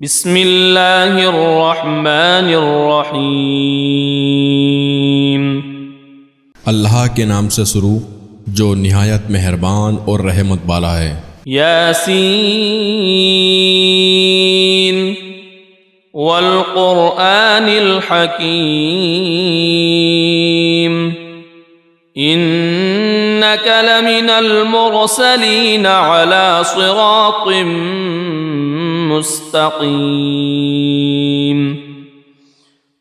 बिस्मिल्लाहिर्रहमानिर्रहीम। अल्लाह के नाम से शुरू जो निहायत मेहरबान और रहमत वाला है। यासीन वल क़ुरआनिल हकीम इन्नका लमिनल मुरसलीन अला सिरातिम मुस्तक़ीम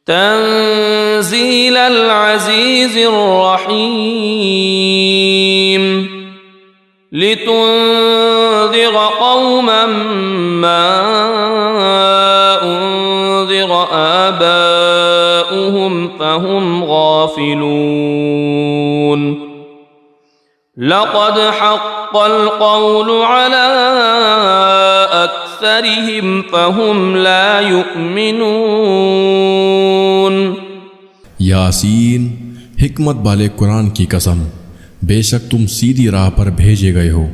तंज़ीलल अज़ीज़िर रहीम लितुन्ज़िर क़ौमन मा उन्ज़िर आबाउहुम फ़हुम गाफ़िलून लक़द हक़्क़ल क़ौलु अला अक्सरिहिम फ़हुम ला युमिनून। यासीन, हिकमत वाले कुरान की कसम, बेशक तुम सीधी राह पर भेजे गए हो।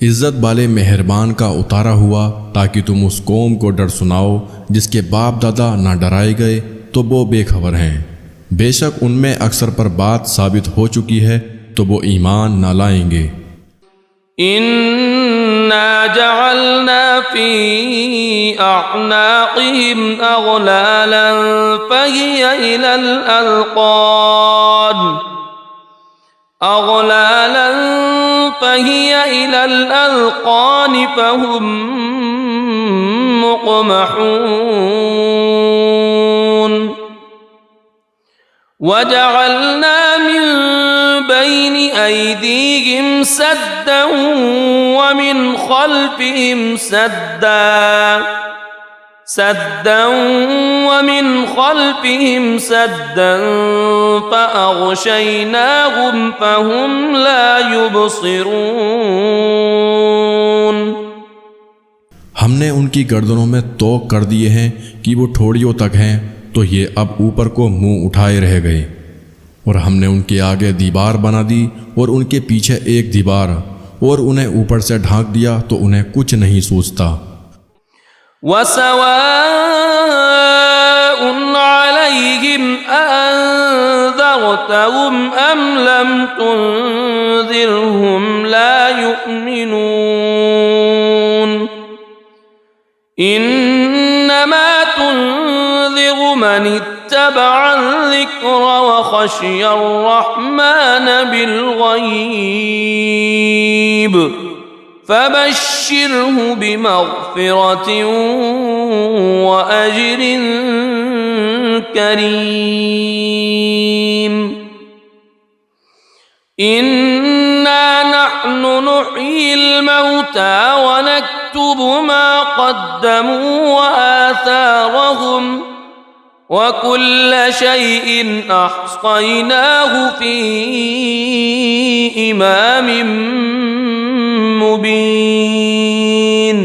इज़्ज़त वाले मेहरबान का उतारा हुआ ताकि तुम उस कौम को डर सुनाओ जिसके बाप दादा ना डराए गए तो वो बेखबर हैं। बेशक उनमें अक्सर पर बात साबित हो चुकी है तो वो ईमान ना लाएंगे। इन्ना जअलना फी अअनाक़िहिम अग़लालन फ़हिय इलल अज़क़ान फ़हुम मुक़महून वजअलना मिन बैनि ऐदीहिम सद्दन वमिन ख़ल्फ़िहिम सद्दन फ़अग़शयनाहुम फ़हुम ला युबसिरून। हमने उनकी गर्दनों में तोक कर दिए हैं कि वो ठोड़ियों तक हैं तो ये अब ऊपर को मुंह उठाए रह गए। और हमने उनके आगे दीवार बना दी और उनके पीछे एक दीवार और उन्हें ऊपर से ढांक दिया तो उन्हें कुछ नहीं सूझता। वसवाउन अलैहिम अअंज़रतहुम अम लम तुनज़िरहुम ला युमिनून। इन्नमा तुनज़िरु मन इत्तबअ अज़्ज़िक्र व ख़शिय अर्रहमान बिलग़ैब फ़बश्शिरहु बिमग़फ़िरतिन व अज्रिन करीम। इन्ना नहनु नुह्यिल मौता व नक्तुबु मा क़द्दमू व आथारहुम व कुल्ल शैइन अहसैनाहु फ़ी इमामिन मुबीन।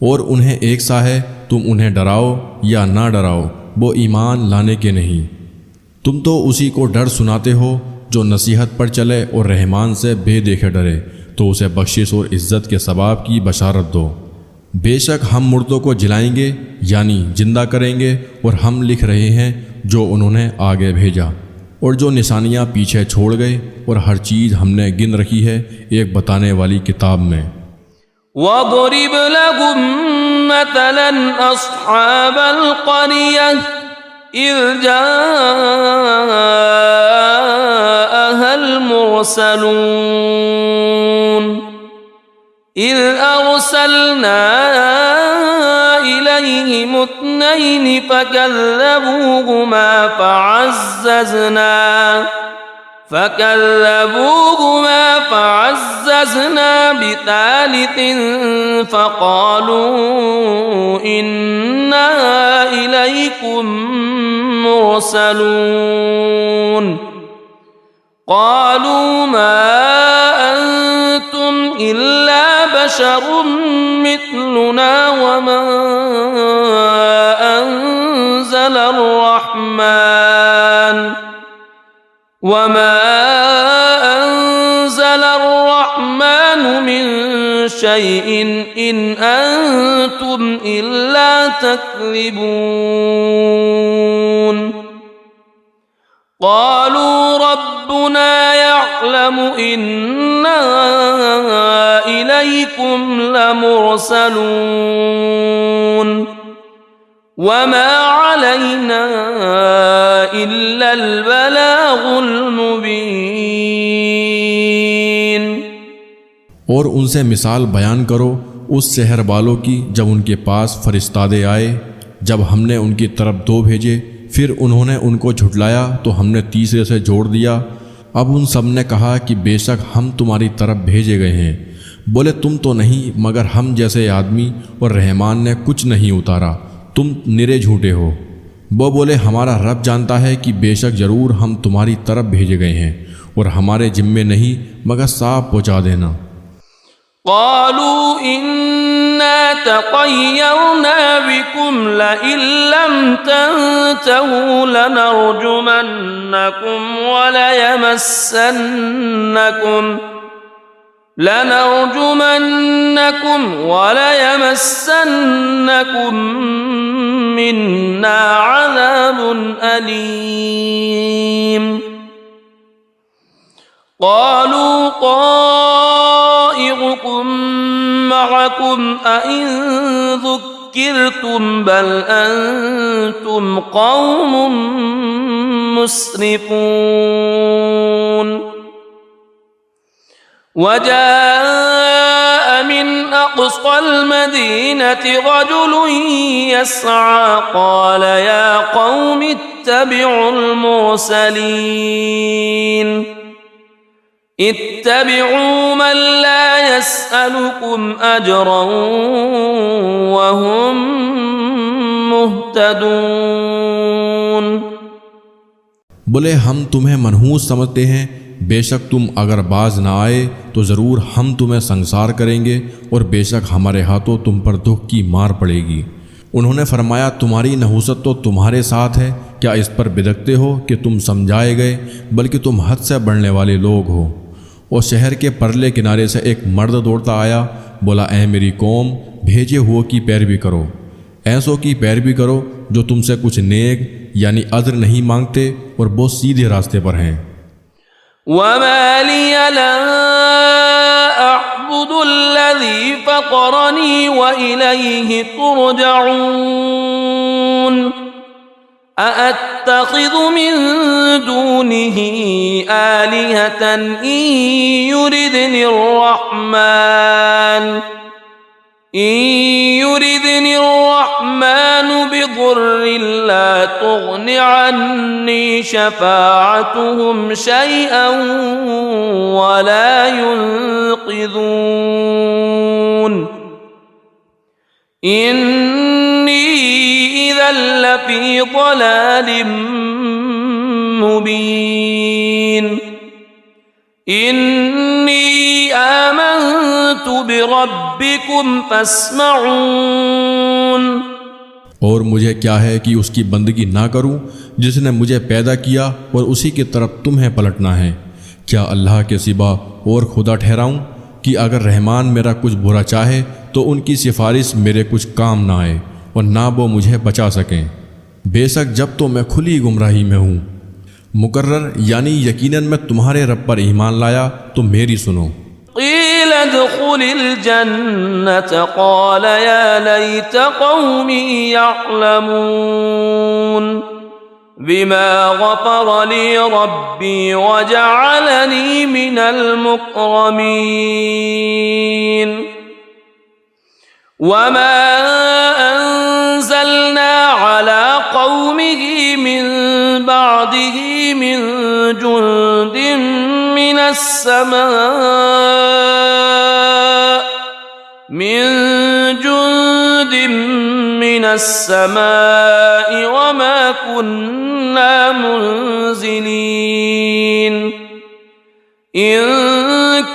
और उन्हें एक सा है, तुम उन्हें डराओ या ना डराओ वो ईमान लाने के नहीं। तुम तो उसी को डर सुनाते हो जो नसीहत पर चले और रहमान से बेदेखे डरे तो उसे बख्शिश और इज़्ज़त के सवाब की बशारत दो। बेशक हम मुर्दों को जिलाएंगे यानी जिंदा करेंगे और हम लिख रहे हैं जो उन्होंने आगे भेजा और जो निशानियाँ पीछे छोड़ गए और हर चीज़ हमने गिन रखी है एक बताने वाली किताब में। वज़रिब लहुम मतलन अस्हाबल क़रियह इज़ जाअहल मुरसलून इज़ अरसलना इलैहिम इत्नैन फ़कज़्ज़बूहुमा फ़अज़्ज़ज़ना बितालितिन फ़क़ालू इन्ना इलैकुम मुरसलून क़ालू मा अंतुम इल्ला बशरुम मिथलुना वमा अंज़लर रहमान वमा अंज़लर रहमान मिन شيء إن أنتم إلا تكذبون قالوا ربنا يعلم إنا إليكم لمرسلون وما علينا إلا البلاغ المبين। और उनसे मिसाल बयान करो उस शहर वालों की जब उनके पास फरिश्तादे आए, जब हमने उनकी तरफ दो भेजे, फिर उन्होंने उनको झुठलाया तो हमने तीसरे से जोड़ दिया। अब उन सब ने कहा कि बेशक हम तुम्हारी तरफ भेजे गए हैं। बोले तुम तो नहीं मगर हम जैसे आदमी, और रहमान ने कुछ नहीं उतारा, तुम निरे झूठे हो। वो बोले हमारा रब जानता है कि बेशक ज़रूर हम तुम्हारी तरफ भेजे गए हैं और हमारे जिम्मे नहीं मगर साफ पहुँचा देना। قالوا إنا تطيرنا بكم لئن لم تنتهوا لنرجمنكم وليمسنكم منا عذاب أليم قالوا طائركم معكم أئن ذكرتم بل أنتم قوم مسرفون وجاء من أقصى المدينة رجل يسعى قال يا قوم اتبعوا المرسلين اتبعوا من لا يسألكم أجرا وهم مهتدون। बोले हम तुम्हें मनहूस समझते हैं, बेशक तुम अगर बाज ना आए तो ज़रूर हम तुम्हें संसार करेंगे और बेशक हमारे हाथों तुम पर दुख की मार पड़ेगी। उन्होंने फरमाया तुम्हारी नहूसत तो तुम्हारे साथ है, क्या इस पर बिदकते हो कि तुम समझाए गए, बल्कि तुम हद से बढ़ने वाले लोग हो। और शहर के परले किनारे से एक मर्द दौड़ता आया, बोला ऐ मेरी कौम, भेजे हुए की पैरवी करो, ऐसों की पैरवी करो जो तुमसे कुछ नेक यानी अज्र नहीं मांगते और वो सीधे रास्ते पर हैं। वमा लिय ला अअबुदुल्लज़ी फ़तरनी व इलैहि तुरजऊन अअत्तख़िज़ु मिन दूनिही आलिहतन इन युरिदनि الرحمن بضر لا تغن عني شفاعتهم شيئا ولا ينقذون إني إذا لفي ضلال مبين إني آمنت بربكم فاسمعون। और मुझे क्या है कि उसकी बंदगी ना करूं जिसने मुझे पैदा किया और उसी की तरफ तुम्हें पलटना है। क्या अल्लाह के सिवा और खुदा ठहराऊं कि अगर रहमान मेरा कुछ बुरा चाहे तो उनकी सिफारिश मेरे कुछ काम ना आए और ना वो मुझे बचा सकें। बेशक जब तो मैं खुली गुमराही में हूँ। मुकर्रर यानी यकीनन मैं तुम्हारे रब पर ईमान लाया तो मेरी सुनो। क़ील उद्ख़ुलिल जन्नत क़ाल या लैत क़ौमी यअलमून बिमा ग़फ़र ली रब्बी व जअलनी मिनल मुकरमीन वमा अंज़लना अला क़ौमिही मिन बादिही मिन जुंदिन मिनस समाइ वमा कुन्ना मुनज़िलीन इन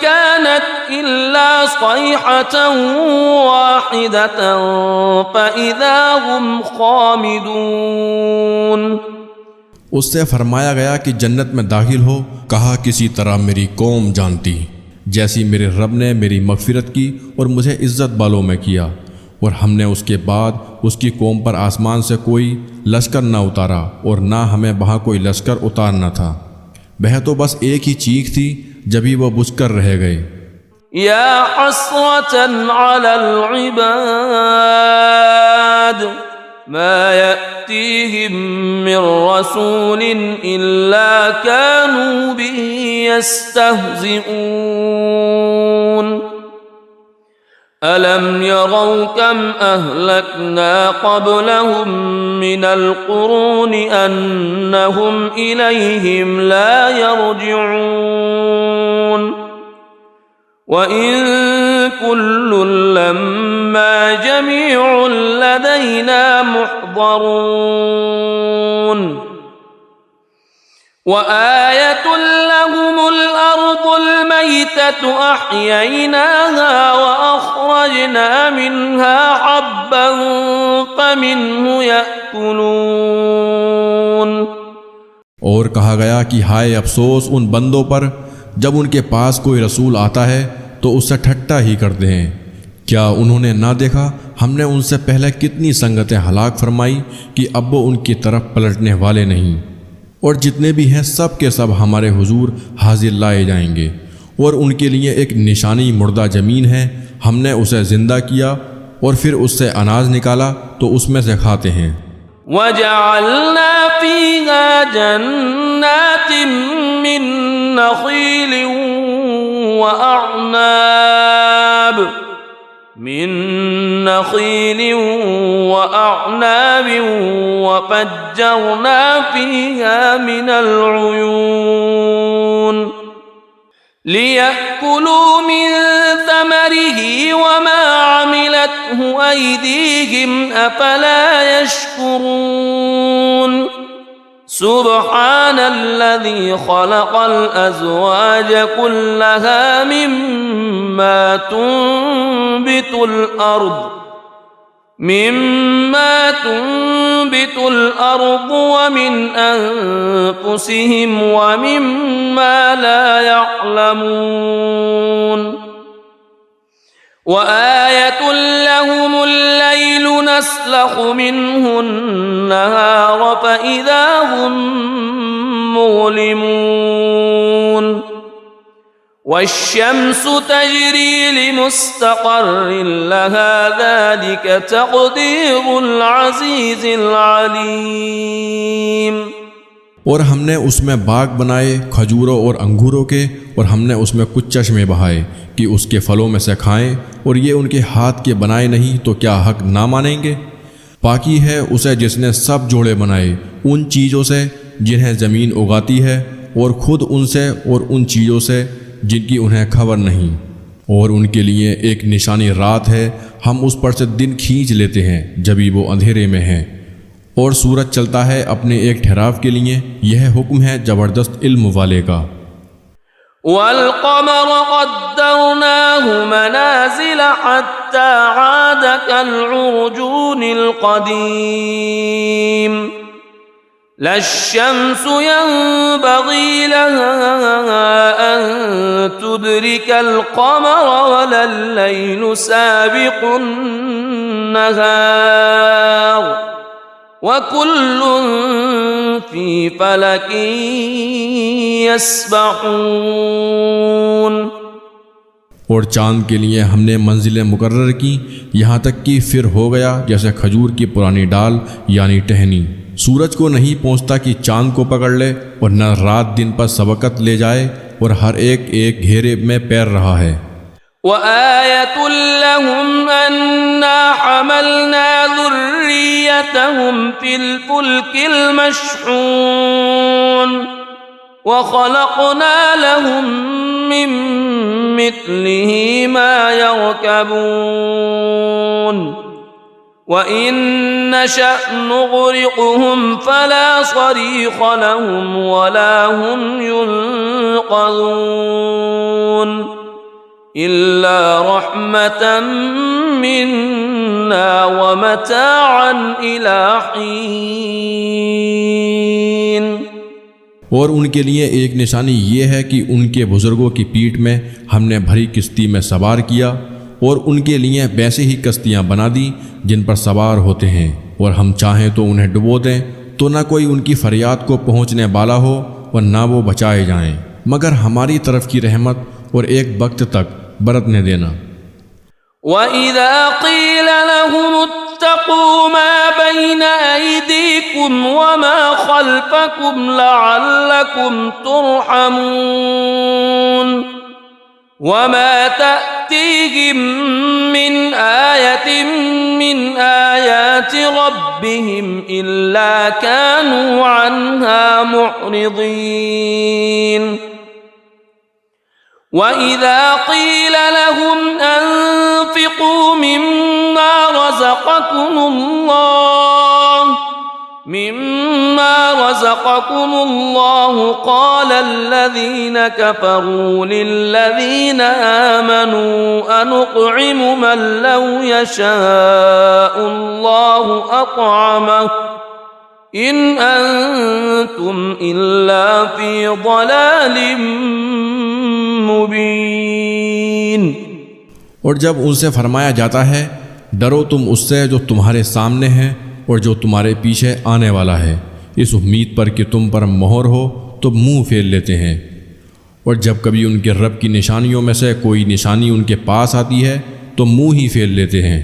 कानत इल्ला सयहतन वाहिदतन फ़इज़ा हुम ख़ामिदून। उससे फरमाया गया कि जन्नत में दाखिल हो। कहा किसी तरह मेरी कौम जानती, जैसी मेरे रब ने मेरी मगफिरत की और मुझे इज़्ज़त बालों में किया, और हमने उसके बाद उसकी कौम पर आसमान से कोई लश्कर ना उतारा और ना हमें वहाँ कोई लश्कर उतारना था। वह तो बस एक ही चीख थी, जब ही वह बुझकर रह गए। या हस्रतन अलल इबाद मा यअतीहिम मिर रसूलिन इल्ला कानू बिही यस्तहज़िऊन अलम यरौ कम अहलकना क़ब्लहुम मिनल क़ुरूनि अन्नहुम इलैहिम ला यरजिऊन व इन कुल्लुन लम्मा जमीउन लदैना मुहज़रून व आयतुन लहुमुल अर्दुल मैततु अह्यैनाहा व अख़रजना मिन्हा हब्बन फमिन्हु यअकुलून। और कहा गया कि हाय अफसोस उन बंदों पर जब उनके पास कोई रसूल आता है तो उससे ठट्टा ही करते हैं। क्या उन्होंने ना देखा हमने उनसे पहले कितनी संगतें हलाक फरमाई कि अब वो उनकी तरफ पलटने वाले नहीं। और जितने भी हैं सब के सब हमारे हुजूर हाजिर लाए जाएंगे, और उनके लिए एक निशानी मुर्दा ज़मीन है। हमने उसे ज़िंदा किया और फिर उससे अनाज निकाला तो उसमें से खाते हैं। वजअलना फीहा जन्नातिन मिन नख़ीलिन व अअनाब वफ़ज्जरना फीहा मिनल उयून लियअकुलू मिन समरिही वमा अमिलतहु अयदीहिम अफला यशकुरून। सुब्हानल्लज़ी खलक़ल अज़वाज कुल्लहा मिम्मा तुंबितुल अर्द व मिन अनफुसिहिम व मिम्मा ला यअलमून व आयतुन लहुमुल लैलु नस्लखु मिन्हु अन्नहार फइज़ा हुम मुज़लिमून वश्शम्सु तजरी लिमुस्तक़र्रिन लहा ज़ालिक तक़दीरुल अज़ीज़िल अलीम। और हमने उसमें बाग बनाए खजूरों और अंगूरों के, और हमने उसमें कुछ चश्मे बहाए कि उसके फलों में से खाएं, और ये उनके हाथ के बनाए नहीं तो क्या हक ना मानेंगे। पाकी है उसे जिसने सब जोड़े बनाए उन चीज़ों से जिन्हें ज़मीन उगाती है, और ख़ुद उनसे और उन चीज़ों से जिनकी उन्हें खबर नहीं। और उनके लिए एक निशानी रात है, हम उस पर से दिन खींच लेते हैं जब भी वो अंधेरे में है, और सूरज चलता है अपने एक ठहराव के लिए। यह हुक्म है ज़बरदस्त इल्म वाले का। वल क़मर क़द्दरनाहु मनाज़िल हत्ता आद कल उर्जूनिल क़दीम लश्शम्सु यंबग़ी लहा अन तुदरिकल क़मर वलल लैलु साबिक़ुन नहार व कुल्लुन फी फ़लकिन यस्बहून। और चाँद के लिए हमने मंजिलें मुकर्रर की, यहाँ तक कि फिर हो गया जैसे खजूर की पुरानी डाल यानी टहनी। सूरज को नहीं पहुँचता कि चाँद को पकड़ ले, और न रात दिन पर सबकत ले जाए, और हर एक एक घेरे में पैर रहा है। वआयतुल लहुम अन्ना हमलना ज़ुर्रियतहुम फिल फुल्किल मशहून व खलक़ना लहुम मिन मिस्लिही मा यरकबून व इन नशअ नुग़रिक़हुम फला सरीख़ लहुम वला हुम युनक़ज़ून इल्ला रहमतन मिन्ना व मताअन इला हीन। और उनके लिए एक निशानी ये है कि उनके बुज़ुर्गों की पीठ में हमने भरी किश्ती में सवार किया और उनके लिए वैसे ही कश्तियाँ बना दी जिन पर सवार होते हैं, और हम चाहें तो उन्हें डुबो दें तो न कोई उनकी फरियाद को पहुँचने वाला हो और ना वो बचाए जाएं, मगर हमारी तरफ की रहमत और एक वक्त तक बरतने देना। वइज़ा क़ील लहुम इत्तक़ू मा बैन अयदीकुम वमा ख़ल्फ़कुम लअल्लकुम तुरहमून वमा तअतीहिम मिन आयतिन मिन आयाति रब्बिहिम इल्ला कानू अन्हा मुअरिज़ीन। वइज़ा क़ील लहुम अन्फ़िक़ू मिम्मा रज़क़कुमुल्लाह क़ाल अल्लज़ीन कफ़रू लिल्लज़ीन आमनू अनुत्'iमु मन लौ यशाअुल्लाहु अत्'अमहु इन अंतुम इल्ला फ़ी ज़लालिम मुबीन। और जब उनसे फरमाया जाता है डरो तुम उससे जो तुम्हारे सामने है और जो तुम्हारे पीछे आने वाला है, इस उम्मीद पर कि तुम पर मोहर हो तो मुंह फेर लेते हैं। और जब कभी उनके रब की निशानियों में से कोई निशानी उनके पास आती है तो मुंह ही फेर लेते हैं।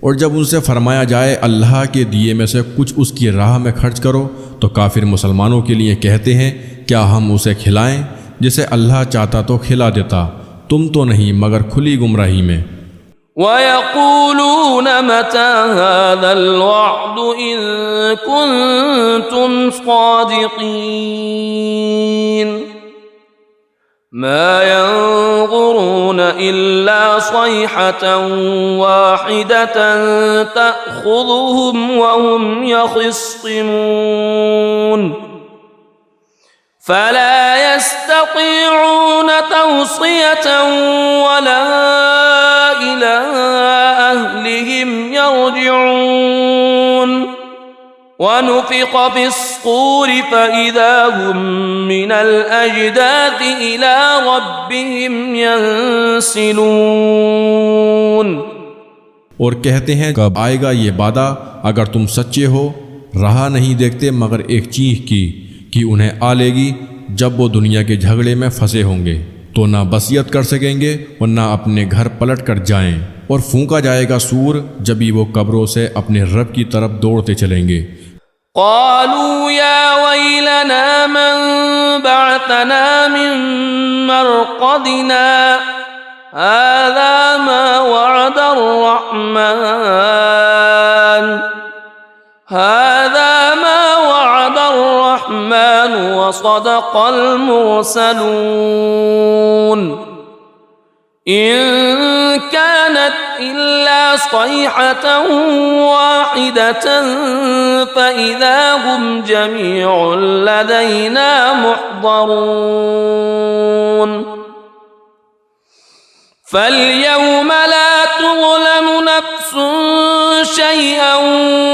और जब उनसे फरमाया जाए अल्लाह के दिए में से कुछ उसकी राह में खर्च करो तो काफिर मुसलमानों के लिए कहते हैं क्या हम उसे खिलाएं जिसे अल्लाह चाहता तो खिला देता, तुम तो नहीं मगर खुली गुमराही में। वयक़ूलून मता हाज़ल वअद इन कुन्तुम सादिक़ीन मा यंज़ुरून इल्ला सयहतन वाहिदतन तअख़ुज़ुहुम वहुम यख़िस्सिमून फला यस्ततीऊन तौसियतन वला इला अहलिहिम यरजिऊन वनुफ़िख़ फ़िस्सूर फ़इज़ा हुम मिनल अजदाथ इला रब्बिहिम यंसिलून। और कहते हैं कब आएगा ये वादा अगर तुम सच्चे हो, रहा नहीं देखते मगर एक चीख की कि उन्हें आ लेगी जब वो दुनिया के झगड़े में फंसे होंगे तो ना बसियत कर सकेंगे और ना अपने घर पलट कर जाएं, और फूंका जाएगा सूर जब भी वो कब्रों से अपने रब की तरफ दौड़ते चलेंगे। क़ालू या वैलना मन बअतना मिन मरक़दिना हाज़ा मा वअदर रहमान वसदक़ल मुरसलून इन कानत इल्ला सयहतन वाहिदतन फ़इज़ा हुम जमीउन लदैना मुहज़रून फ़ल्यौम ला तुज़लमु नफ़्सुन शैअन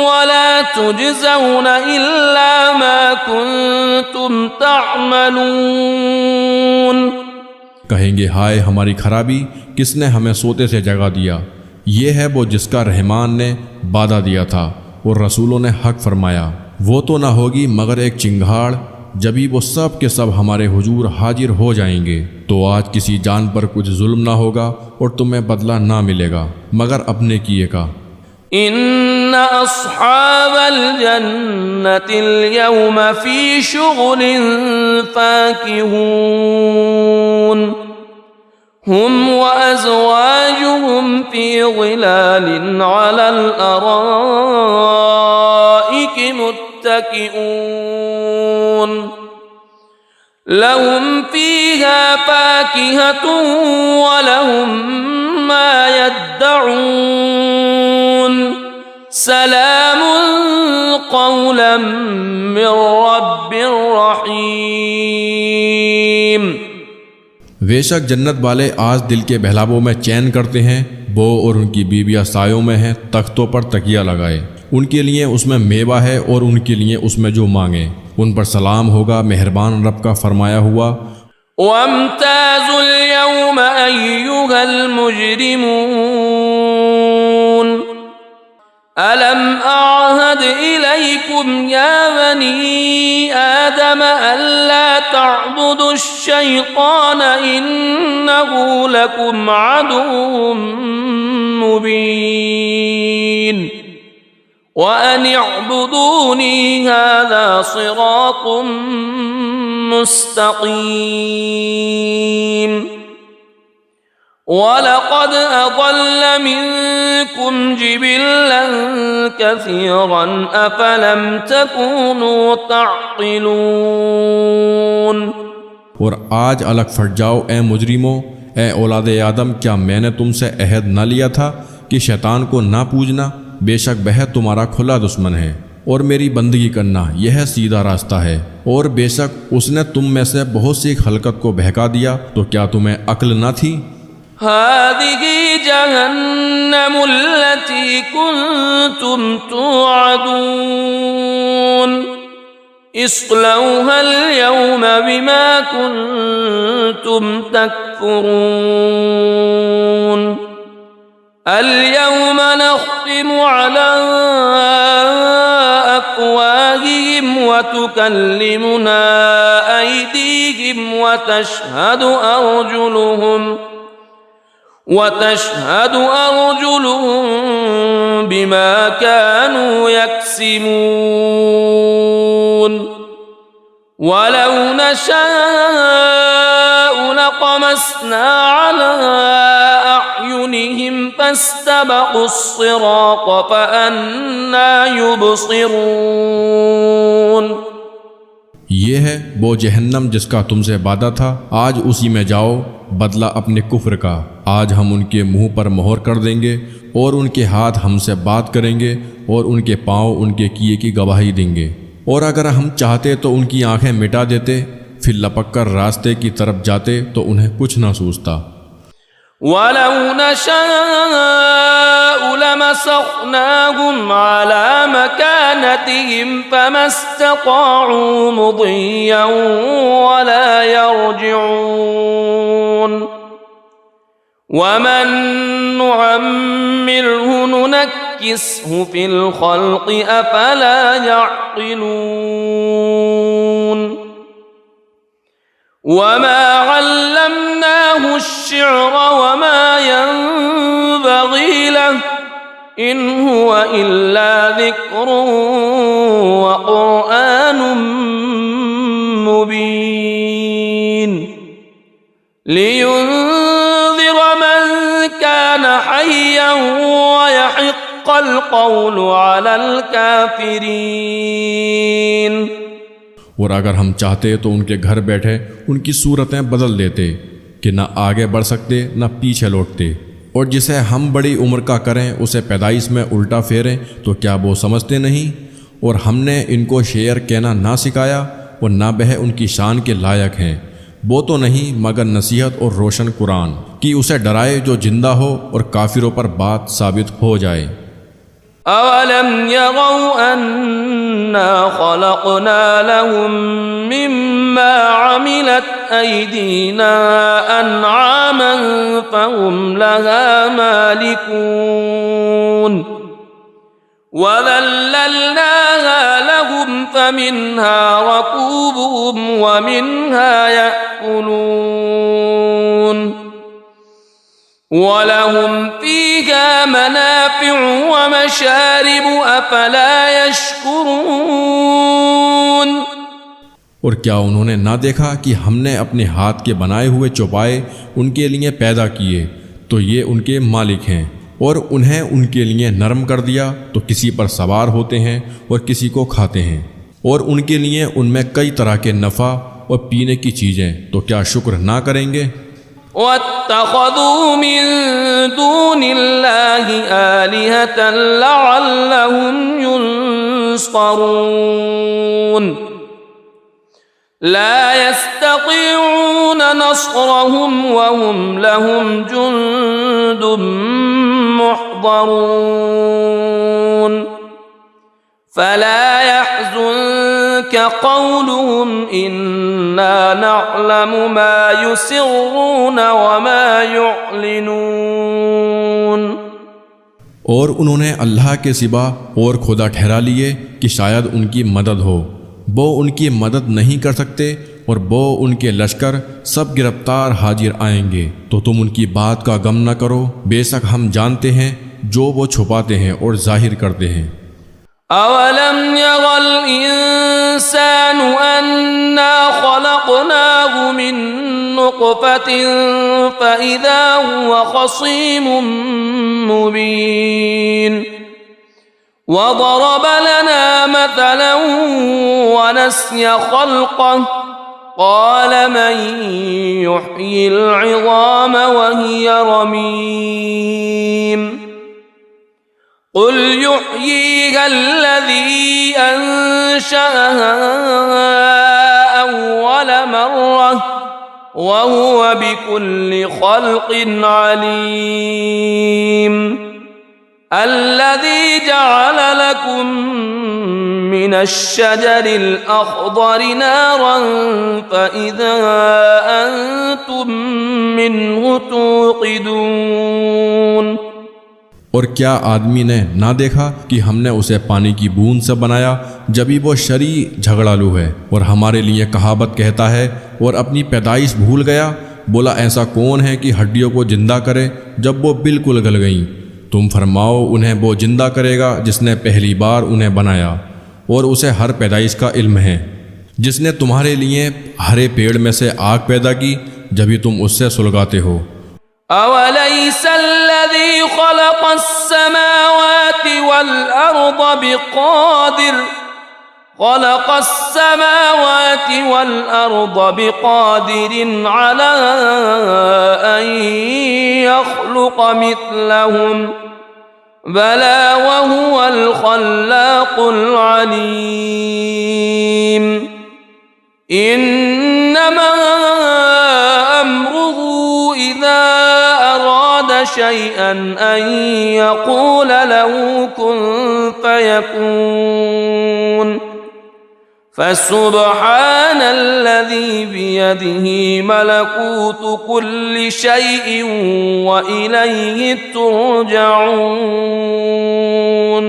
वला तुजज़ौन इल्ला मा कुन्तुम तअमलून। कहेंगे हाय हमारी खराबी, किसने हमें सोते से जगा दिया। ये है वो जिसका रहमान ने वादा दिया था और रसूलों ने हक फरमाया। वो तो ना होगी मगर एक चिंगाड़, जभी वो सब के सब हमारे हुजूर हाजिर हो जाएंगे। तो आज किसी जान पर कुछ जुल्म ना होगा और तुम्हें बदला ना मिलेगा मगर अपने किए का। इन्ना अस्हाबल जन्नतिल यौम फी शुग़लिन फ़ाकिहून हुम व अज़वाजुहुम फी ज़िलालिन अलल अराइकि मुत्तकिऊन लहुम फ़ीहा फ़ाकिहतुन व लहुम मा यद्दऊन सलामुन क़ौलन मिर रब्बिर रहीम। बेशक जन्नत वाले आज दिल के बहलावों में चैन करते हैं। वो और उनकी बीवियाँ सायों में हैं, तख्तों पर तकिया लगाए, उनके लिए उसमें मेवा है और उनके लिए उसमें जो मांगे। उन पर सलाम होगा मेहरबान रब का फरमाया हुआ। वम्ताजुल यौम अय्युहल मुजरिमून अलम अअहद इलैकुम या बनी आदम अल्ला तअबुदुश शैतान इन्नहु लकुम अदुव्वुम मुबीन व अन अअबुदूनी हाज़ा सिरातुम मुस्तक़ीम वलक़द अज़ल्ल मिनकुम जिबिल्लन कसीरन अफ़लम तकूनू तअक़िलून। और आज अलग फट जाओ ए मुजरिमों, ए औलाद आदम, क्या मैंने तुमसे अहद न लिया था कि शैतान को ना पूजना? बेशक वह तुम्हारा खुला दुश्मन है और मेरी बंदगी करना यह सीधा रास्ता है। और बेशक उसने तुम में से बहुत सी खलकत को बहका दिया, तो क्या तुम्हें अक्ल न थी? हादिही जहन्नमुल्लती कुन्तुम तुअदून इस्लौहल यौम बिमा कुन्तुम तकफुरून अल-यौम नख्तिमु अला अफ़वाहिहिम व तुकल्लिमुना अयदीहिम व तशहदु अर्जुलुहुम बिमा कानू यक्सिबून वलौ नशाअ लतमस्ना अला अअयुनिहिम फस्तबक़ुस्सिरात फअन्ना युबसिरून। ये है वो जहन्नम जिसका तुमसे वादा था, आज उसी में जाओ, बदला अपने कुफ्र का। आज हम उनके मुंह पर मोहर कर देंगे और उनके हाथ हमसे बात करेंगे और उनके पाँव उनके किए की गवाही देंगे। और अगर हम चाहते तो उनकी आंखें मिटा देते, फिर लपक कर रास्ते की तरफ जाते तो उन्हें कुछ ना सूझता। वलौ नशाअ लमसखनाहुम अला मकानतिहिम फमस्तताअू मुदिय्यन वला यरजिऊन वमन नुअम्मिरहु नुनक्किसहु फिल खल्क़ि अफला यअक़िलून वमा अल्लमनाहु अश्शिअर वमा यंबग़ी लहु इन हुवा इल्ला ज़िक्रुन व क़ुरआनुम मुबीन लियुन्ज़िर मन कान हय्यन व यहिक़्क़ल क़ौलु अलल काफ़िरीन। और अगर हम चाहते तो उनके घर बैठे उनकी सूरतें बदल देते कि न आगे बढ़ सकते न पीछे लौटते। और जिसे हम बड़ी उम्र का करें उसे पैदाइश में उल्टा फेरें तो क्या वो समझते नहीं? और हमने इनको शेर कहना ना सिखाया और ना वह उनकी शान के लायक हैं। वो तो नहीं मगर नसीहत और रोशन कुरान कि उसे डराए जो जिंदा हो और काफिरों पर बात साबित हो जाए। अवलम यरौ अन्ना खलक़ना लहुम मिम्मा अमिलत अयदीना अनआमन फहुम लहा मालिकून वज़ल्लल्नाहा लहुम फमिन्हा रकूबुहुम वमिन्हा यअकुलून वलहुम फ़ीहा मनाफ़िअु व मशारिबु अफ़ला यशकुरून। और क्या उन्होंने ना देखा कि हमने अपने हाथ के बनाए हुए चौपाए उनके लिए पैदा किए, तो ये उनके मालिक हैं। और उन्हें उनके लिए नरम कर दिया तो किसी पर सवार होते हैं और किसी को खाते हैं। और उनके लिए उनमें कई तरह के नफ़ा और पीने की चीज़ें, तो क्या शुक्र ना करेंगे? वत्तख़ज़ू मिन दूनिल्लाहि आलिहतन लअल्लहुम युनसरून ला यस्ततीऊन नस्रहुम वहुम लहुम जुंदुम मुहज़रून فلا يحزنك قولهم إنا نعلم ما يسرون وما يعلنون। और उन्होंने अल्लाह के सिवा और खुदा ठहरा लिए कि शायद उनकी मदद हो, वो उनकी मदद नहीं कर सकते और वो उनके लश्कर सब गिरफ्तार हाजिर आएंगे, तो तुम उनकी बात का गम न करो, बेशक हम जानते हैं जो वो छुपाते हैं और जाहिर करते हैं। अवलम यगल इंसान अन्ना खलक़नाहु मिन नुक़्फ़तिन फ़इज़ा हुवा ख़सीमुम मुबीन वज़रब लना मथलन वनस्य ख़ल्क़ह क़ाल मन युह्यिल इज़ाम वहिय रमीम क़ुल युह्यीहा अल्लज़ी अंशअहा अव्वल मर्रह वहुव बिकुल्लि ख़ल्क़िन अलीम अल्लज़ी जअल लकुम मिनश्शजरिल अख़्ज़रि नारन फ़इज़ा अंतुम मिन्हु तूक़िदून। और क्या आदमी ने ना देखा कि हमने उसे पानी की बूंद से बनाया, जबी वो शरी झगड़ालू है और हमारे लिए कहावत कहता है और अपनी पैदाइश भूल गया। बोला ऐसा कौन है कि हड्डियों को जिंदा करे जब वो बिल्कुल गल गईं। तुम फरमाओ उन्हें वो जिंदा करेगा जिसने पहली बार उन्हें बनाया, और उसे हर पैदाइश का इल्म है। जिसने तुम्हारे लिए हरे पेड़ में से आग पैदा की, जभी तुम उससे सुलगाते हो। अवलैसल्लज़ी खलक़स्समावाति वल अर्द बिक़ादिरिन अला अन यख़्लुक़ मिथलहुम बला वहुवल ख़ल्लाक़ुल अलीम इन्नमा अम्रुहु इज़ा अराद शैअन अन यक़ूल लहु कुन फ़यकून फसुब्हानल्लज़ी बियदिही मलकूतु कुल्लि शैइन व इलैहि तुरजऊन।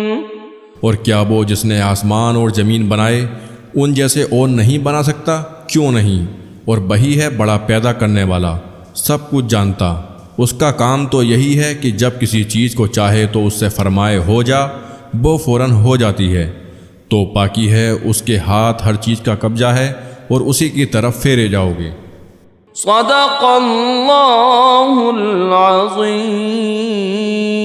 और क्या वो जिसने आसमान और ज़मीन बनाए उन जैसे और नहीं बना सकता? क्यों नहीं? और वही है बड़ा पैदा करने वाला, सब कुछ जानता। उसका काम तो यही है कि जब किसी चीज़ को चाहे तो उससे फरमाए हो जा, वो फ़ौरन हो जाती है। तो पाकी है, उसके हाथ हर चीज़ का कब्जा है और उसी की तरफ फेरे जाओगे। सदक़ल्लाहुल अज़ीम।